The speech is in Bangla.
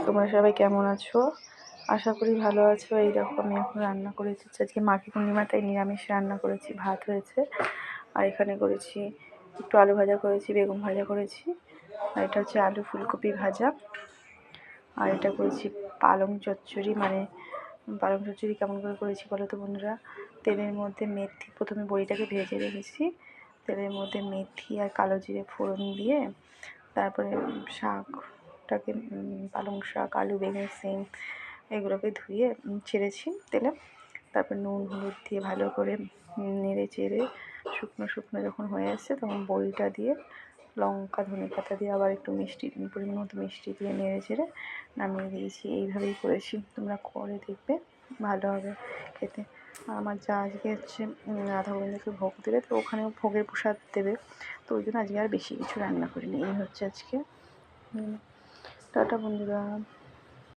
তোমরা সবাই কেমন আছো? আশা করি ভালো আছো। এই দেখো আমি এখন রান্না করে দিচ্ছি। আজকে মাঘী পূর্ণিমা, তাই নিরামিষ রান্না করেছি। ভাত হয়েছে, আর এখানে করেছি একটু আলু ভাজা করেছি, বেগুন ভাজা করেছি, আর এটা হচ্ছে আলু ফুলকপি ভাজা, আর এটা করেছি পালং চচ্চড়ি। মানে পালং চচ্চড়ি কেমন করে করেছি বলো তো বন্ধুরা? তেলের মধ্যে মেথি, প্রথমে বড়িটাকে ভেজে রেখেছি, তেলের মধ্যে মেথি আর কালো জিরে ফোড়ন দিয়ে তারপরে শাকটাকে, পালং শাক, আলু, বেগুন, সিম এগুলোকে ধুয়ে ছেড়েছি তেলে। তারপর নুন হলুদ দিয়ে ভালো করে নেড়ে চেড়ে শুকনো শুকনো যখন হয়ে আসছে তখন বড়িটা দিয়ে লঙ্কা ধনে পাতা দিয়ে আবার একটু মিষ্টি, পরিমাণ মতো মিষ্টি দিয়ে নেড়ে চেড়ে নামিয়ে দিয়েছি। এইভাবেই করেছি, তোমরা করে দেখবে, ভালো হবে খেতে। আমার যা আজকে হচ্ছে রাধা গোবিন্দকে ভোগ দেবে, তো ওখানেও ভোগের প্রসাদ দেবে, তো ওই জন্য আজকে আর বেশি কিছু রান্না করিনি। এই হচ্ছে আজকে। টাটা বন্ধুরা।